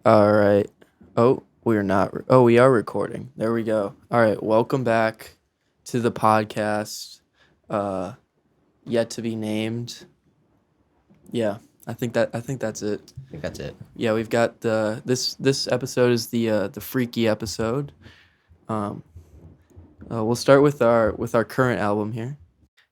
All right. Oh, we're not. Oh, we are recording. There we go. All right. Welcome back to the podcast. Uh, Yet to be named. Yeah, I think that's it. I think that's it. Yeah, we've got this episode is the freaky episode. Um, we'll start with our current album here.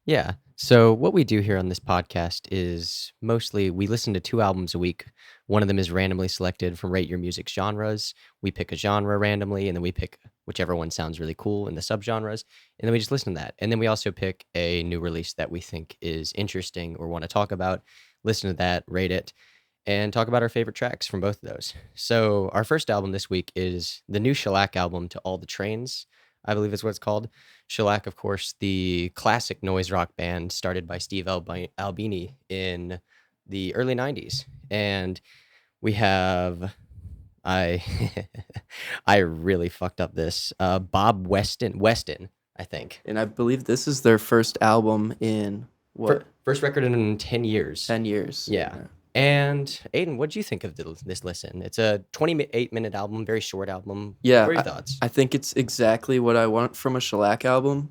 Yeah. So what we do here on this podcast is mostly we listen to 2 albums a week. One of them is randomly selected from Rate Your Music genres. We pick a genre randomly, and then we pick whichever one sounds really cool in the subgenres, and then we just listen to that. And then we also pick a new release that we think is interesting or want to talk about, listen to that, rate it, and talk about our favorite tracks from both of those. So our first album this week is the new Shellac album, To All the Trains, I believe is what it's called. Shellac, of course, the classic noise rock band started by Steve Albini in the early 90s. And we have, I I really fucked up this, Bob Weston, I think. And I believe this is their first album in what? First record in 10 years. 10 years. Yeah. And Aiden, what'd you think of this listen? It's a 28-minute album, very short album. Yeah, What are your thoughts? I think it's exactly what I want from a Shellac album.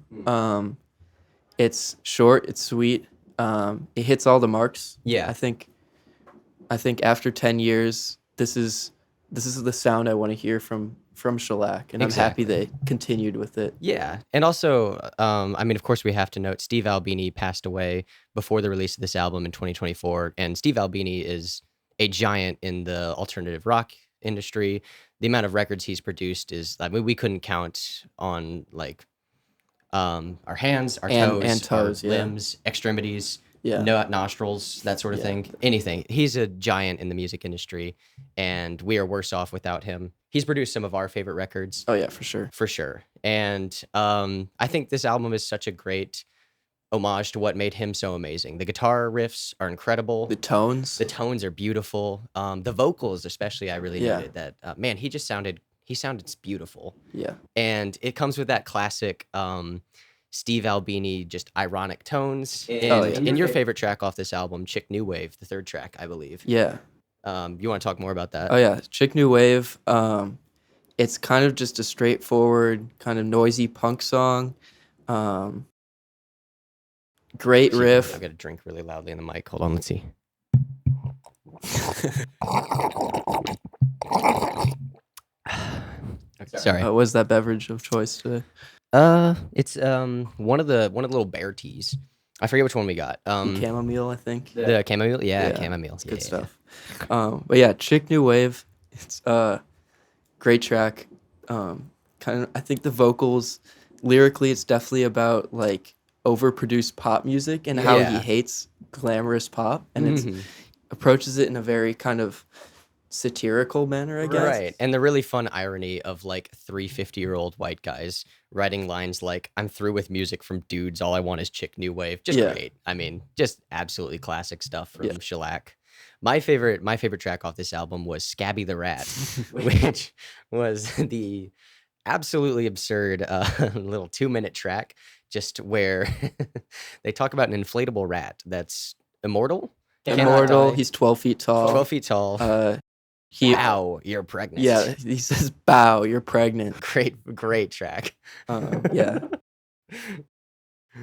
It's short, it's sweet. It hits all the marks. Yeah. I think after 10 years, this is the sound I want to hear from Shellac, and Exactly. I'm happy they continued with it. Yeah. And also, I mean, of course, we have to note Steve Albini passed away before the release of this album in 2024. And Steve Albini is a giant in the alternative rock industry. The amount of records he's produced is, I mean, we couldn't count on like our hands, our And toes, toes, our yeah. limbs, extremities, Yeah. nostrils, that sort of Yeah. thing. Anything. He's a giant in the music industry, and we are worse off without him. He's produced some of our favorite records. Oh yeah, for sure. For sure. And I think this album is such a great homage to what made him so amazing. The guitar riffs are incredible. The tones. The tones are beautiful. The vocals, especially, I really Yeah. noted that. Man, he sounded beautiful. Yeah. And it comes with that classic Steve Albini, just ironic tones. And Oh, yeah. in your favorite track off this album, Chick New Wave, the third track, I believe. Yeah. You want to talk more about that? Oh yeah, Chick New Wave. It's kind of just a straightforward, kind of noisy punk song. Great Actually, riff. I've got to drink really loudly in the mic. Hold on, let's see. Sorry. What was that beverage of choice today? It's one of the little bear teas. I forget which one we got. Chamomile, I think. The chamomile. Yeah, Yeah, chamomile. It's Yeah, good yeah, stuff. But yeah, Chick New Wave. It's great track. Kind of, I think the vocals, lyrically, it's definitely about like overproduced pop music and how he Yeah. hates glamorous pop, and it Mhm. approaches it in a very kind of satirical manner, I guess. Right. And the really fun irony of like 350-year-old white guys writing lines like, I'm through with music from dudes. All I want is Chick New Wave. Just Yeah. great. I mean, just absolutely classic stuff from Yeah. Shellac. My favorite track off this album was Scabby the Rat, which was the absolutely absurd little 2-minute track just where they talk about an inflatable rat that's immortal. cannot Immortal. die, He's 12 feet tall. 12 feet tall. He You're pregnant. Yeah, he says, "Bow, you're pregnant." Great track. Yeah.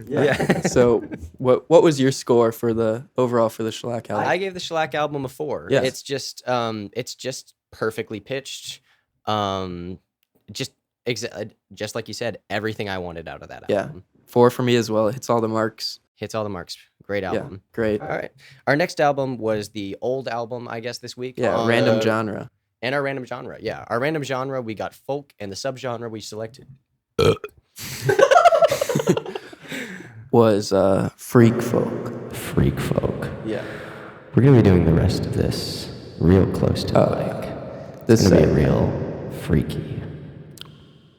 Yeah. So, what was your score for the overall for the Shellac album? I gave the Shellac album a 4. Yes. It's just perfectly pitched. Just like you said, everything I wanted out of that Yeah. album. 4 for me as well. It hits all the marks. Hits all the marks. Great Yeah, album. great. All right. Our next album was the old album, I guess, this week. Yeah, random genre. And our random genre. Yeah. Our random genre, we got folk, and the subgenre we selected Was freak folk. freak folk. Yeah. We're going to be doing the rest of this real close to the mic. This It's going to be real freaky.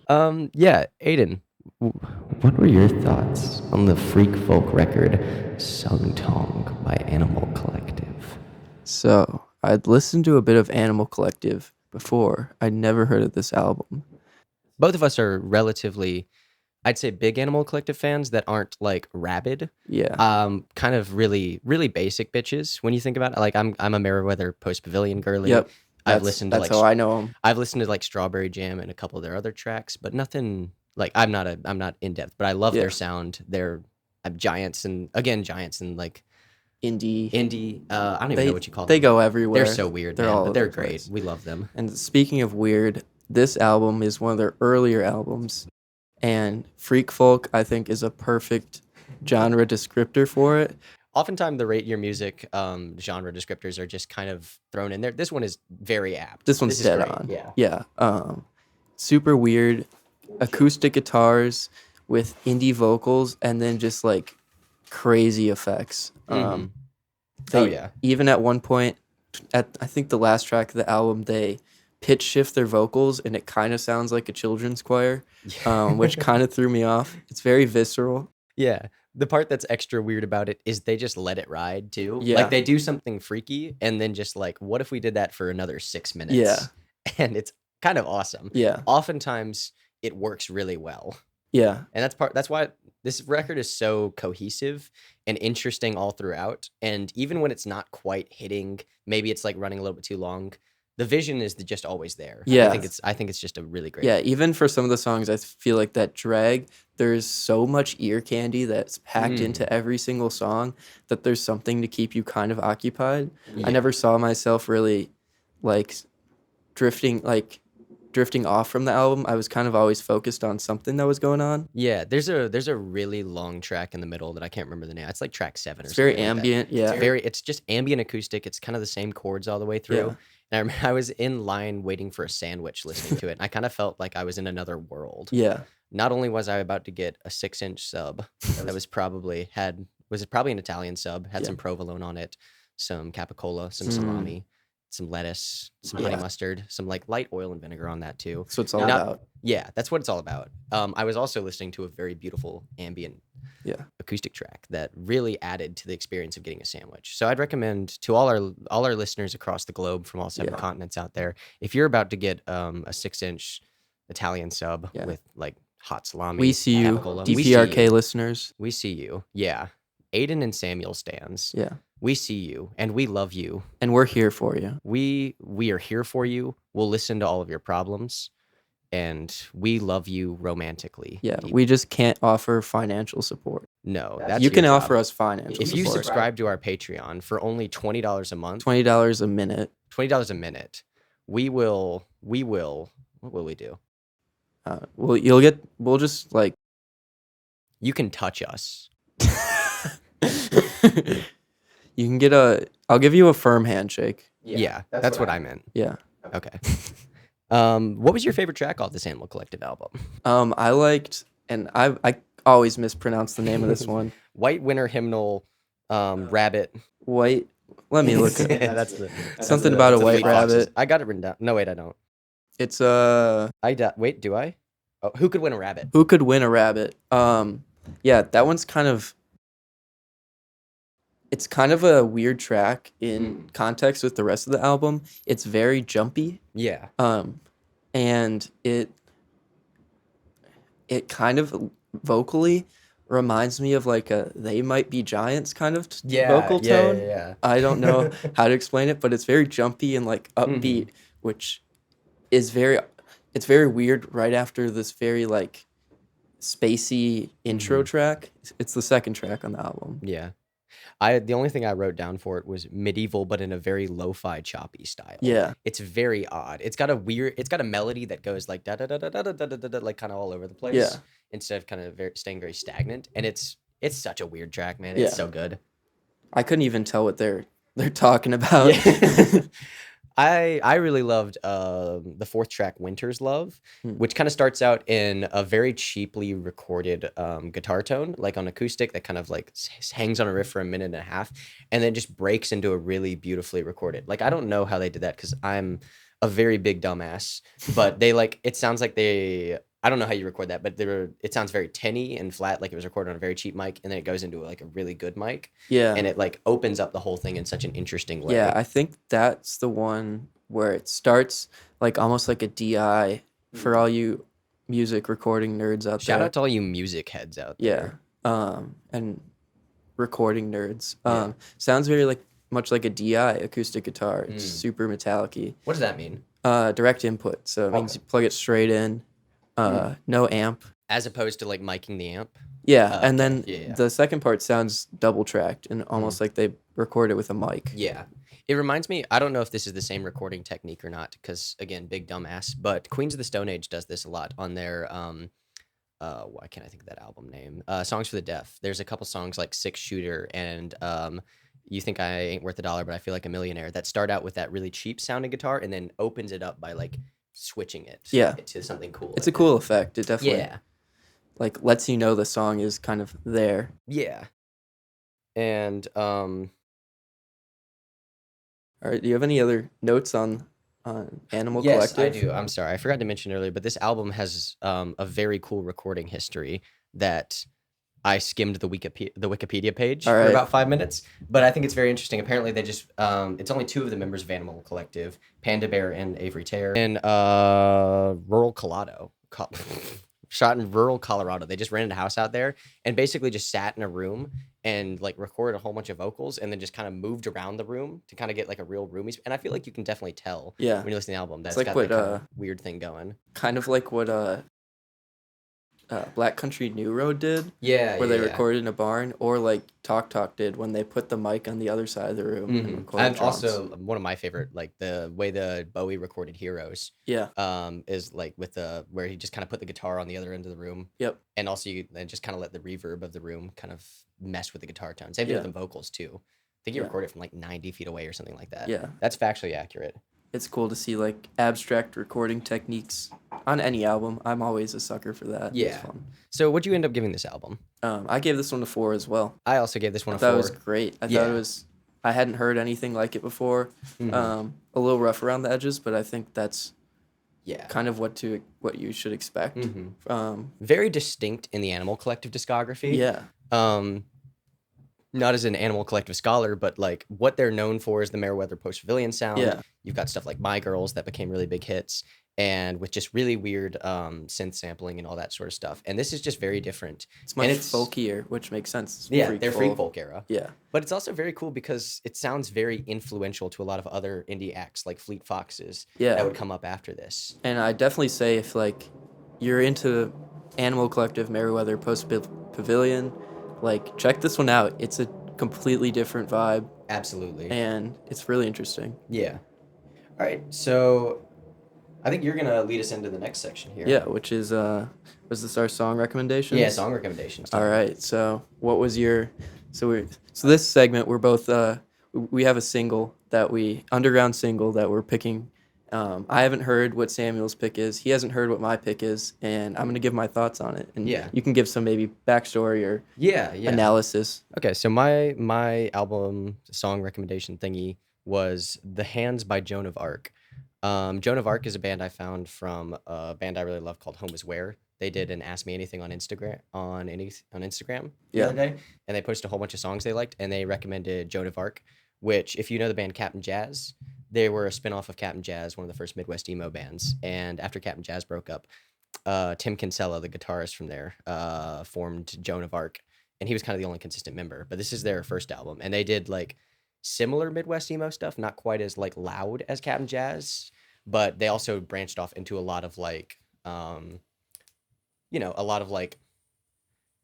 Yeah, Aiden, what were your thoughts on the freak folk record Sung Tong by Animal Collective? So, I'd listened to a bit of Animal Collective before. I'd never heard of this album. Both of us are relatively, I'd say, big Animal Collective fans that aren't like rabid. Yeah. Kind of really, really basic bitches when you think about it. Like I'm a Meriwether Post Pavilion girly. Yep. I've That's listened to that's like how I know them. I've listened to like Strawberry Jam and a couple of their other tracks, but nothing like I'm not in depth, but I love Yeah. their sound. They're giants and like Indie. I don't even know what you call They them. go everywhere. They're so weird, They're man, all but over they're the great. place. We love them. And speaking of weird, this album is one of their earlier albums, and freak folk, I think, is a perfect genre descriptor for it. Oftentimes, the Rate Your Music genre descriptors are just kind of thrown in there. This one is very apt. This one's is dead great. on. Yeah. Yeah. Super weird, acoustic guitars with indie vocals, and then just like crazy effects. Mhm. Even at one point, I think the last track of the album, they pitch shift their vocals, and it kind of sounds like a children's choir, which kind of threw me off. It's very visceral. Yeah. The part that's extra weird about it is they just let it ride too. Yeah. Like they do something freaky and then just like, what if we did that for another 6 minutes? Yeah. And it's kind of awesome. Yeah. Oftentimes it works really well. Yeah. And that's why this record is so cohesive and interesting all throughout. And even when it's not quite hitting, maybe it's like running a little bit too long, the vision is just always there. Yeah. I think it's just a really great. Yeah, even for some of the songs, I feel like that drag, there's so much ear candy that's packed into every single song that there's something to keep you kind of occupied. Yeah. I never saw myself really like drifting off from the album. I was kind of always focused on something that was going on. Yeah, there's a really long track in the middle that I can't remember the name. It's like track 7 or It's something. very ambient. Yeah. It's just ambient acoustic. It's kind of the same chords all the way through. Yeah. And I was in line waiting for a sandwich listening to it. And I kind of felt like I was in another world. Yeah. Not only was I about to get a 6-inch sub that was probably an Italian sub, had some provolone on it, some capicola, some salami, some lettuce, some honey mustard, some like light oil and vinegar on that too. That's what it's all about. Yeah, that's what it's all about. I was also listening to a very beautiful ambient acoustic track that really added to the experience of getting a sandwich. So I'd recommend to all our listeners across the globe from all 7 continents out there, if you're about to get a 6-inch Italian sub with like hot salami, We see you, capicola, DPRK listeners. We see you. Yeah. Aiden and Samuel stands. Yeah. We see you and we love you. And we're here for you. We are here for you. We'll listen to all of your problems. And we love you romantically. Yeah, we just can't offer financial support. No, that's you can your offer job. us financial support. If you subscribe to our Patreon for only $20 a month, $20 a minute, $20 a minute, we will. What will we do? we'll just like. You can touch us. You can get I'll give you a firm handshake. Yeah, that's what I meant. Yeah. Okay. What was your favorite track off this Animal Collective album? I liked, and I always mispronounce the name of this one. White Winter Hymnal, Rabbit. White. Let me look. That's something about a white rabbit. I got it written down. No, wait, I don't. It's wait, do I? Oh, Who Could Win a Rabbit? Who Could Win a Rabbit? Yeah, that one's kind of. It's kind of a weird track in context with the rest of the album. It's very jumpy. Yeah. And it kind of vocally reminds me of like a They Might Be Giants kind of vocal tone. Yeah. I don't know how to explain it, but it's very jumpy and like upbeat, which is it's very weird right after this very like spacey intro track. It's the second track on the album. Yeah. The only thing I wrote down for it was medieval, but in a very lo-fi choppy style. Yeah. It's very odd. It's got a melody that goes like da da da da da da da da, like kind of all over the place. Yeah. Instead of kind of staying very stagnant. And it's such a weird track, man. It's so good. I couldn't even tell what they're talking about. Yeah. I really loved the 4th track, Winter's Love, which kind of starts out in a very cheaply recorded guitar tone, like on acoustic, that kind of like hangs on a riff for a minute and a half, and then just breaks into a really beautifully recorded. Like, I don't know how they did that because I'm a very big dumbass, but it sounds like I don't know how you record that, but it sounds very tinny and flat, like it was recorded on a very cheap mic, and then it goes into like a really good mic. Yeah. And it like opens up the whole thing in such an interesting way. Yeah, I think that's the one where it starts like almost like a DI for all you music recording nerds out there. Shout out to all you music heads out there. Yeah. And recording nerds. Sounds very like much like a DI, acoustic guitar. It's super metallic-y. What does that mean? Direct input. So it means you plug it straight in. No amp. As opposed to like miking the amp? Yeah, and Okay. then the second part sounds double-tracked and almost like they record it with a mic. Yeah. It reminds me, I don't know if this is the same recording technique or not, because, again, big dumbass, but Queens of the Stone Age does this a lot on their, why can't I think of that album name? Songs for the Deaf. There's a couple songs like Six Shooter and You Think I Ain't Worth a Dollar, But I Feel Like a Millionaire that start out with that really cheap sounding guitar and then opens it up by like switching it to something cool. It's a cool effect. It definitely like lets you know the song is kind of there. Yeah. And all right, do you have any other notes on Animal yes, Collective? I do. I'm sorry. I forgot to mention earlier, but this album has a very cool recording history that I skimmed the Wikipedia page for about 5 minutes, but I think it's very interesting. Apparently, they just it's only 2 of the members of Animal Collective, Panda Bear and Avery Terror, in rural Colorado. Shot in rural Colorado. They just rented a house out there and basically just sat in a room and like recorded a whole bunch of vocals and then just kind of moved around the room to kind of get like a real roomy. And I feel like you can definitely tell when you listen to the album that's like got that kind of weird thing going. Kind of like what Black Country New Road did. Where they recorded in a barn, or like Talk did when they put the mic on the other side of the room and recorded And drums. also one of my favorite, like the way the Bowie recorded Heroes. Is like with the where he just kind of put the guitar on the other end of the room. And also you then just kind of let the reverb of the room kind of mess with the guitar tone. Same thing with the vocals too. I think you recorded from like 90 feet away or something like that. That's factually accurate. It's cool to see like abstract recording techniques on any album. I'm always a sucker for that. It's fun. So what'd you end up giving this album? I gave this one a 4 as well. I also gave this one a 4. I thought it was great. I thought it was. I hadn't heard anything like it before. A little rough around the edges, but I think that's kind of what you should expect. Very distinct in the Animal Collective discography. Not as an Animal Collective scholar, but like what they're known for is the Meriwether Post-Pavilion sound. You've got stuff like My Girls that became really big hits, and with just really weird synth sampling and all that sort of stuff. And this is just very different. It's much folkier, which makes sense. They're free folk era. Yeah. But it's also very cool because it sounds very influential to a lot of other indie acts like Fleet Foxes that would come up after this. And I definitely say if like you're into Animal Collective, Meriwether Post-Pavilion, like check this one out. It's a completely different vibe. Absolutely. And it's really interesting. Yeah. All right. So I think you're going to lead us into the next section here. Yeah, which is was this our song recommendations? Yeah, song recommendations. All right. So what was your so this segment we're both we have a underground single that we're picking. I haven't heard what Samuel's pick is. He hasn't heard what my pick is, and I'm going to give my thoughts on it. And you can give some maybe backstory or analysis. Okay, so my album song recommendation thingy was The Hands by Joan of Arc. Joan of Arc is a band I found from a band I really love called Home Is Where. They did an Ask Me Anything on Instagram the other day, and they posted a whole bunch of songs they liked, and they recommended Joan of Arc, which, if you know the band Captain Jazz, they were a spinoff of Captain Jazz, one of the first Midwest emo bands. And after Captain Jazz broke up, Tim Kinsella, the guitarist from there, formed Joan of Arc, and he was kind of the only consistent member. But this is their first album, and they did like similar Midwest emo stuff, not quite as like loud as Captain Jazz, but they also branched off into a lot of like, a lot of like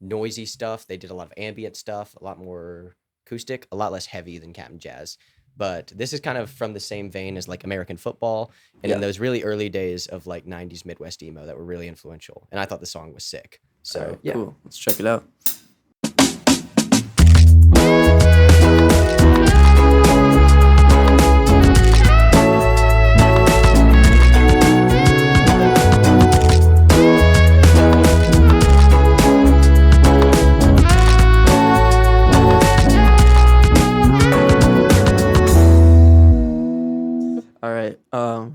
noisy stuff. They did a lot of ambient stuff, a lot more acoustic, a lot less heavy than Captain Jazz. But this is kind of from the same vein as like American Football and in those really early days of like 90s Midwest emo that were really influential. And I thought the song was sick. So cool. Let's check it out.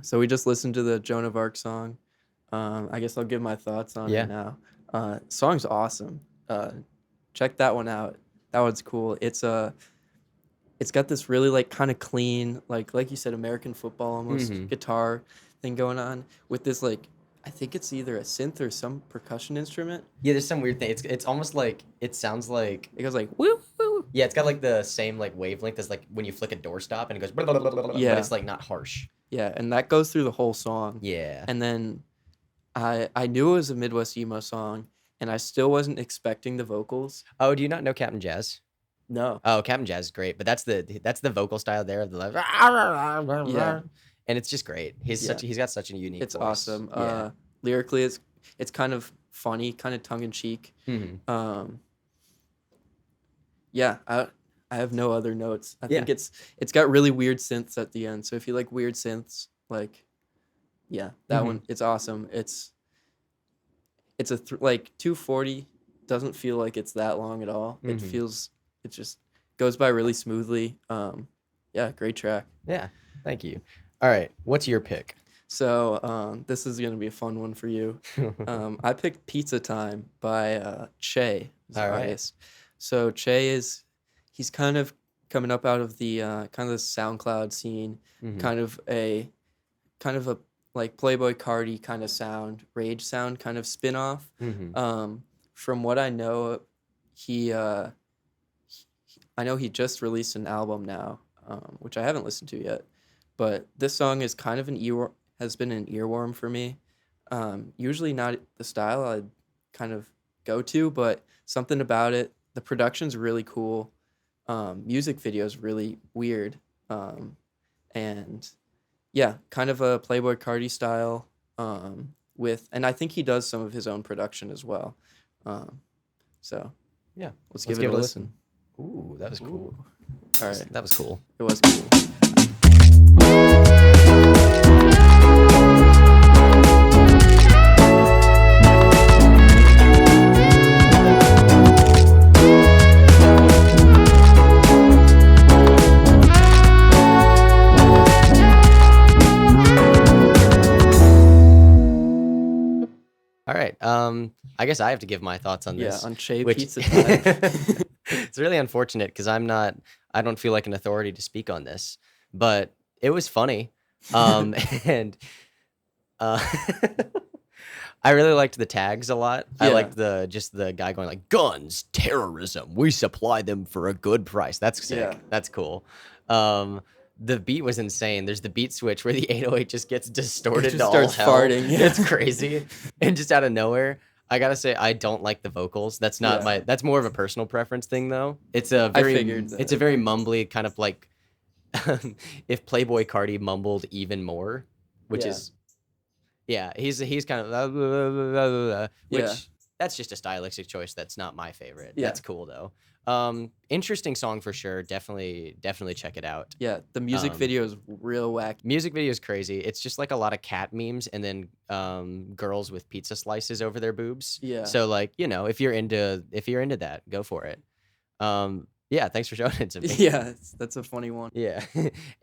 So we just listened to the Joan of Arc song. I guess I'll give my thoughts on it now. Song's awesome. Check that one out. That one's cool. It's got this really like kind of clean, like you said, American Football almost guitar thing going on with this like I think it's either a synth or some percussion instrument. Yeah, there's some weird thing. It's almost like it sounds like it goes like woo woo. Yeah, it's got like the same like wavelength as like when you flick a doorstop and it goes blah, blah, blah, blah, blah, but Yeah, it's like not harsh. yeah, and that goes through the whole song. Yeah. And then I knew it was a Midwest emo song, and I still wasn't expecting the vocals. Oh, do you not know Captain Jazz? No. Oh, Captain Jazz is great, but that's the vocal style there of the Yeah, and it's just great. yeah, He's got such a unique it's voice. awesome. Yeah. Lyrically, it's kind of funny, kind of tongue in cheek. Hmm. Um, yeah, I have no other notes. I Yeah. think it's got really weird synths at the end. So if you like weird synths, like yeah, that Mhm. one it's awesome. It's like 240 doesn't feel like it's that long at all. Mhm. It just goes by really smoothly. Yeah, great track. Yeah. Thank you. All right. What's your pick? So this is gonna be a fun one for you. I picked "Pizza Time" by 𝓯𝓻𝓮𝓪𝓴𝔂, is the All right. artist. So he's kind of coming up out of the kind of the SoundCloud scene, Mhm. kind of a like Playboy Cardi kind of sound, rage sound kind of spin-off. Mhm. From what I know, he I know he just released an album now, which I haven't listened to yet. But this song is kind of has been an earworm for me. Usually not the style I'd kind of go to, but something about it. The production's really cool. Music video's really weird. And yeah, kind of a Playboy Cardi style. And I think he does some of his own production as well. So Yeah. let's give it a listen. Ooh, that was cool. Ooh. All right, That was cool. it was cool. All right. I guess I have to give my thoughts on Yeah, this. on 𝓯𝓻 Which Pizza Time. it's really unfortunate because I don't feel like an authority to speak on this, but it was funny. And uh, I really liked the tags a lot. I Yeah. liked the guy going like guns, terrorism. We supply them for a good price. That's sick. Yeah. That's cool. The beat was insane. There's the beat switch where the 808 just gets distorted just to all starts hell. farting, yeah. It's crazy. And just out of nowhere, I gotta say I don't like the vocals. That's not Yeah. that's more of a personal preference thing though. It's a very figured it's a that. very mumbly kind of like if Playboy Cardi mumbled even more, which Yeah. is yeah, he's kind of which Yeah. that's just a stylistic choice. That's not my favorite. Yeah. That's cool though. Interesting song for sure. Definitely check it out. Yeah, the music video is real wacky. Music video is crazy. It's just like a lot of cat memes and then girls with pizza slices over their boobs. Yeah. So like, if you're into that, go for it. Yeah, thanks for showing it to me. Yeah, that's a funny one. Yeah.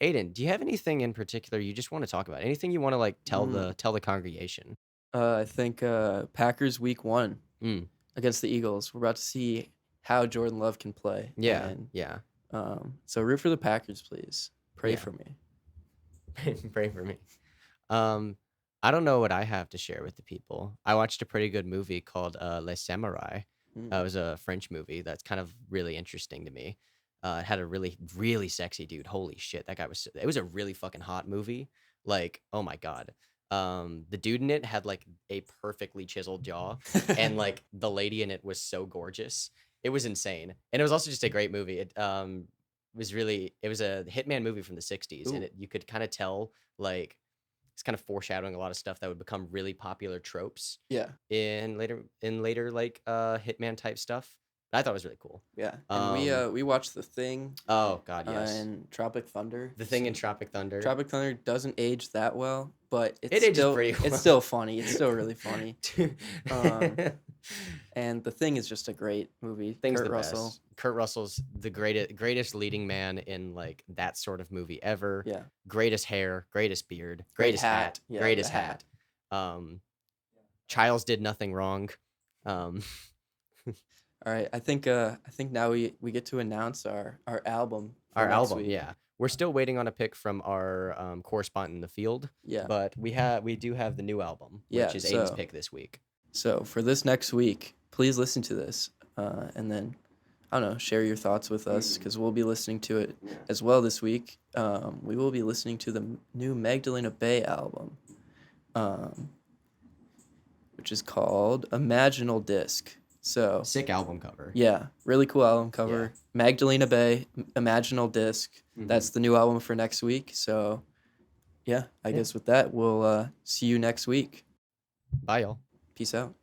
Aiden, do you have anything in particular you just want to talk about? Anything you want to like tell the congregation? I think Packers week 1 Mm. against the Eagles. We're about to see how Jordan Love can play. Yeah. And, Yeah. so root for the Packers, please. Pray Yeah. for me. Pray for me. I don't know what I have to share with the people. I watched a pretty good movie called 𝓯𝓻𝓮𝓪𝓴𝔂. It was a French movie that's kind of really interesting to me. It had a really, really sexy dude. Holy shit, that guy it was a really fucking hot movie. Like, oh my God. The dude in it had like a perfectly chiseled jaw, and like the lady in it was so gorgeous. It was insane, and it was also just a great movie. It was a hitman movie from the 60s, and Ooh. you could kind of tell like it's kind of foreshadowing a lot of stuff that would become really popular tropes Yeah, in later like hitman type stuff. I thought it was really cool. yeah. And we watched The Thing Oh God, yes. and Tropic Thunder. The Thing in Tropic Thunder. Tropic Thunder doesn't age that well, but It ages still pretty well. it's still funny. It's still really funny. And The Thing is just a great movie. Thing's Kurt the Russell. best. Kurt Russell's the greatest leading man in like that sort of movie ever. Yeah. Greatest hair, greatest beard, Great greatest hat, hat. Yeah, greatest the hat. hat. Childs did nothing wrong. All right, I think now we get to announce our album. For Our next album, week. yeah. We're still waiting on a pick from our correspondent in the field. Yeah. But we do have the new album, Yeah, which is Aiden's so- pick this week. So for this next week, please listen to this, and then I don't know, share your thoughts with us because we'll be listening to it as well this week. We will be listening to the new Magdalena Bay album, which is called Imaginal Disc. So Sick album cover. yeah, really cool album cover. Magdalena Bay, Imaginal Disc. That's the new album for next week. So yeah, I guess with that, we'll see you next week. Bye, y'all. Peace out.